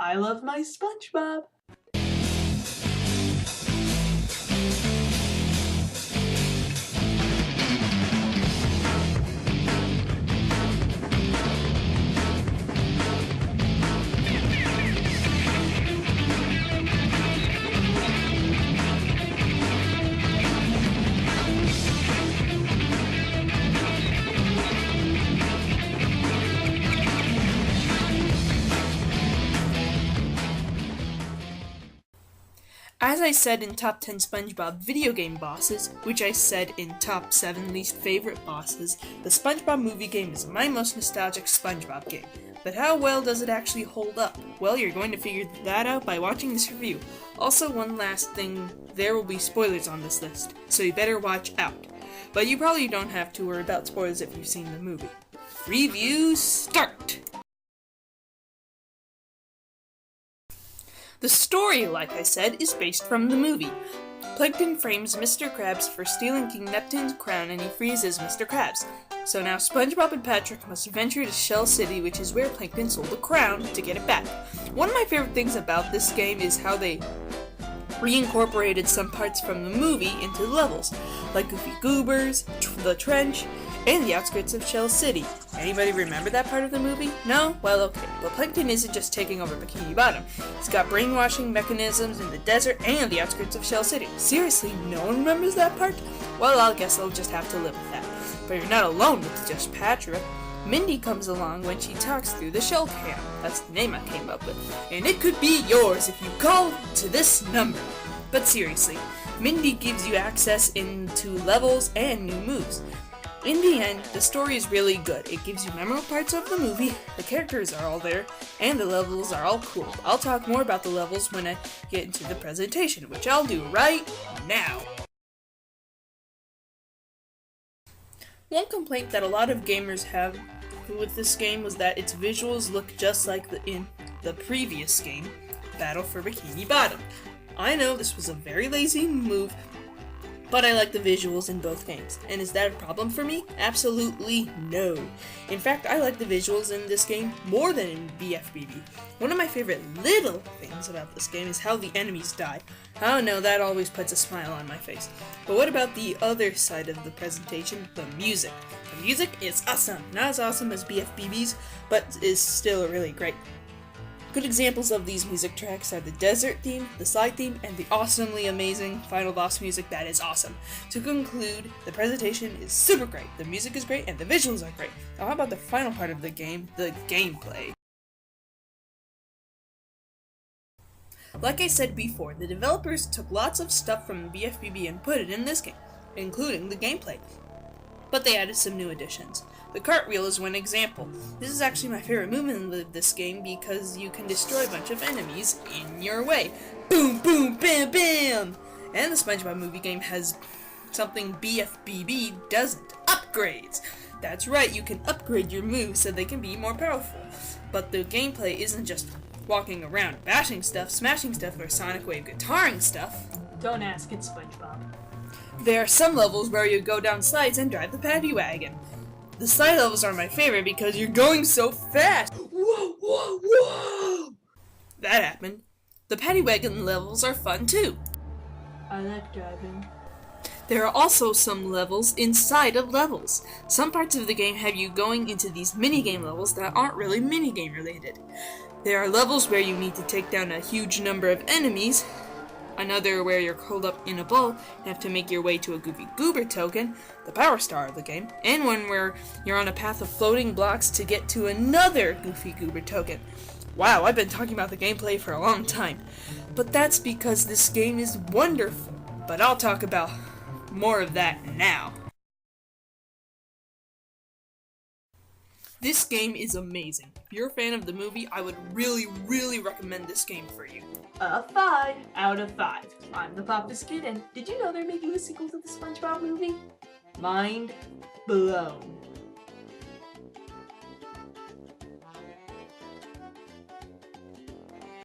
I love my Spongebob. As I said in Top 10 SpongeBob video game bosses, which I said in Top 7 least favorite bosses, the SpongeBob movie game is my most nostalgic SpongeBob game. But how well does it actually hold up? Well, you're going to figure that out by watching this review. Also, one last thing, there will be spoilers on this list, so you better watch out. But you probably don't have to worry about spoilers if you've seen the movie. Review start! The story, like I said, is based from the movie. Plankton frames Mr. Krabs for stealing King Neptune's crown and he freezes Mr. Krabs. So now SpongeBob and Patrick must venture to Shell City, which is where Plankton sold the crown, to get it back. One of my favorite things about this game is how they reincorporated some parts from the movie into levels, like Goofy Goobers, the Trench, and the outskirts of Shell City. Anybody remember that part of the movie? No? Well, okay. But Plankton isn't just taking over Bikini Bottom. He's got brainwashing mechanisms in the desert and the outskirts of Shell City. Seriously, no one remembers that part? Well, I guess I'll just have to live with that. But you're not alone with just Patrick. Mindy comes along when she talks through the shell cam. That's the name I came up with. And it could be yours if you call to this number. But seriously, Mindy gives you access into levels and new moves. In the end, the story is really good. It gives you memorable parts of the movie, the characters are all there, and the levels are all cool. I'll talk more about the levels when I get into the presentation, which I'll do right now. One complaint that a lot of gamers have with this game was that its visuals look just like in the previous game, Battle for Bikini Bottom. I know this was a very lazy move, but I like the visuals in both games. And is that a problem for me? Absolutely no. In fact, I like the visuals in this game more than in BFBB. One of my favorite little things about this game is how the enemies die. Oh no, that always puts a smile on my face. But what about the other side of the presentation, the music? The music is awesome. Not as awesome as BFBB's, but is still really great. Good examples of these music tracks are the desert theme, the slide theme, and the awesomely amazing final boss music that is awesome. To conclude, the presentation is super great, the music is great, and the visuals are great. Now how about the final part of the game, the gameplay? Like I said before, the developers took lots of stuff from BFBB and put it in this game, including the gameplay. But they added some new additions. The cartwheel is one example. This is actually my favorite movement in this game because you can destroy a bunch of enemies in your way. Boom, boom, bam, bam! And the SpongeBob movie game has something BFBB doesn't. Upgrades! That's right, you can upgrade your moves so they can be more powerful. But the gameplay isn't just walking around bashing stuff, smashing stuff, or Sonic Wave guitaring stuff. Don't ask, it's SpongeBob. There are some levels where you go down slides and drive the paddy wagon. The slide levels are my favorite because you're going so fast. Whoa, whoa, whoa! That happened. The paddy wagon levels are fun too. I like driving. There are also some levels inside of levels. Some parts of the game have you going into these minigame levels that aren't really minigame related. There are levels where you need to take down a huge number of enemies, another where you're curled up in a ball and have to make your way to a Goofy Goober token, the power star of the game, and one where you're on a path of floating blocks to get to another Goofy Goober token. Wow, I've been talking about the gameplay for a long time, but that's because this game is wonderful. But I'll talk about more of that now. This game is amazing. If you're a fan of the movie, I would really recommend this game for you. A 5 out of 5. I'm the Papa's Kid, and did you know they're making a sequel to the SpongeBob movie? Mind blown.